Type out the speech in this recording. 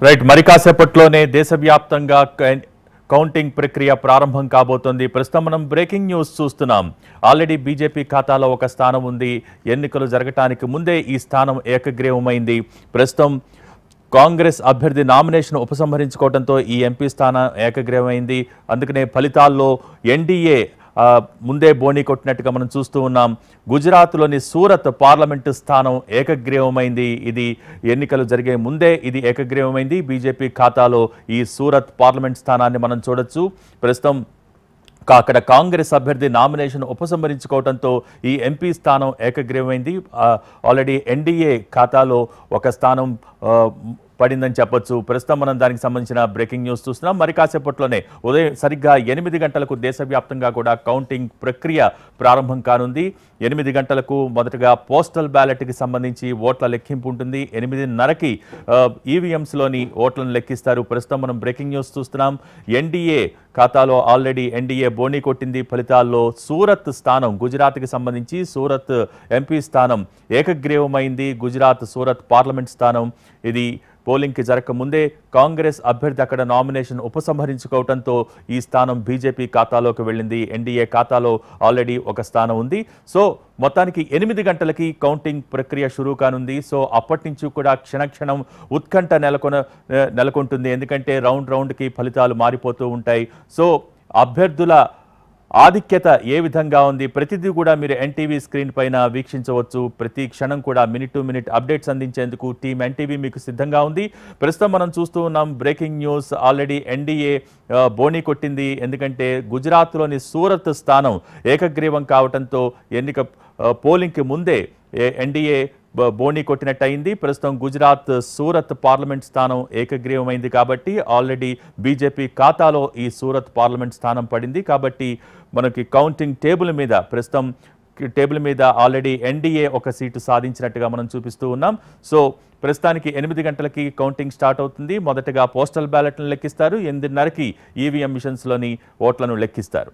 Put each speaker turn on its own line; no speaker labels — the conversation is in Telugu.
రైట్ మరి కాసేపట్లోనే దేశవ్యాప్తంగా కౌంటింగ్ ప్రక్రియ ప్రారంభం కాబోతోంది. ప్రస్తుతం మనం బ్రేకింగ్ న్యూస్ చూస్తున్నాం. ఆల్రెడీ బీజేపీ ఖాతాలో ఒక స్థానం ఉంది. ఎన్నికలు జరగటానికి ముందే ఈ స్థానం ఏకగ్రీవమైంది. ప్రస్తుతం కాంగ్రెస్ అభ్యర్థి నామినేషన్ ఉపసంహరించుకోవడంతో ఈ ఎంపీ స్థానం ఏకగ్రీవమైంది. అందుకనే ఫలితాల్లో ఎన్డీఏ ముందే బోణీ కొట్టినట్టుగా మనం చూస్తూ ఉన్నాం. గుజరాత్లోని సూరత్ పార్లమెంటు స్థానం ఏకగ్రీవమైంది. ఇది ఎన్నికలు జరిగే ముందే ఇది ఏకగ్రీవమైంది. బీజేపీ ఖాతాలో ఈ సూరత్ పార్లమెంట్ స్థానాన్ని మనం చూడొచ్చు. ప్రస్తుతం అక్కడ కాంగ్రెస్ అభ్యర్థి నామినేషన్ ఉపసంహరించుకోవడంతో ఈ ఎంపీ స్థానం ఏకగ్రీవమైంది. ఆల్రెడీ ఎన్డీఏ ఖాతాలో ఒక స్థానం పడిందని చెప్పొచ్చు. ప్రస్తుతం మనం దానికి సంబంధించిన బ్రేకింగ్ న్యూస్ చూస్తున్నాం. మరి కాసేపట్లోనే ఉదయం సరిగ్గా 8 గంటలకు దేశవ్యాప్తంగా కూడా కౌంటింగ్ ప్రక్రియ ప్రారంభం కానుంది. 8 గంటలకు మొదటగా పోస్టల్ బ్యాలెట్కి సంబంధించి ఓట్ల లెక్కింపు ఉంటుంది. 8:30కి ఈవీఎంస్లోని ఓట్లను లెక్కిస్తారు. ప్రస్తుతం మనం బ్రేకింగ్ న్యూస్ చూస్తున్నాం. ఎన్డీఏ ఖాతాలో ఆల్రెడీ ఎన్డీఏ బోణీ కొట్టింది. ఫలితాల్లో సూరత్ స్థానం, గుజరాత్కి సంబంధించి సూరత్ ఎంపీ స్థానం ఏకగ్రీవమైంది. గుజరాత్ సూరత్ పార్లమెంట్ స్థానం ఇది పోలింగ్కి జరగకముందే కాంగ్రెస్ అభ్యర్థి అక్కడ నామినేషన్ ఉపసంహరించుకోవడంతో ఈ స్థానం బీజేపీ ఖాతాలోకి వెళ్ళింది. ఎన్డీఏ ఖాతాలో ఆల్రెడీ ఒక స్థానం ఉంది. సో మొత్తానికి 8 గంటలకి కౌంటింగ్ ప్రక్రియ షురూ కానుంది. సో అప్పటి నుంచి కూడా క్షణక్షణం ఉత్కంఠ నెలకొంటుంది. ఎందుకంటే రౌండ్కి ఫలితాలు మారిపోతూ ఉంటాయి. సో అభ్యర్థుల ఆధిక్యత ఏ విధంగా ఉంది ప్రతిదీ కూడా మీరు ఎన్టీవీ స్క్రీన్ పైన వీక్షించవచ్చు. ప్రతి క్షణం కూడా మినిట్ టు మినిట్ అప్డేట్స్ అందించేందుకు టీమ్ ఎన్టీవీ మీకు సిద్ధంగా ఉంది. ప్రస్తుతం మనం చూస్తూ ఉన్నాం బ్రేకింగ్ న్యూస్. ఆల్రెడీ ఎన్డీఏ బోణీ కొట్టింది. ఎందుకంటే గుజరాత్లోని సూరత్ స్థానం ఏకగ్రీవం కావడంతో పోలింగ్కి ముందే ఎన్డీఏ బోణీ కొట్టినట్టయింది. ప్రస్తుతం గుజరాత్ సూరత్ పార్లమెంట్ స్థానం ఏకగ్రీవమైంది కాబట్టి ఆల్రెడీ బీజేపీ ఖాతాలో ఈ సూరత్ పార్లమెంట్ స్థానం పడింది. కాబట్టి మనకి కౌంటింగ్ టేబుల్ మీద ఆల్రెడీ ఎన్డీఏ ఒక సీటు సాధించినట్టుగా మనం చూపిస్తూ ఉన్నాం. సో ప్రస్తుతానికి 8 గంటలకి కౌంటింగ్ స్టార్ట్ అవుతుంది. మొదటగా పోస్టల్ బ్యాలెట్లను లెక్కిస్తారు. 8:30కి ఈవీఎం మిషన్స్లోని ఓట్లను లెక్కిస్తారు.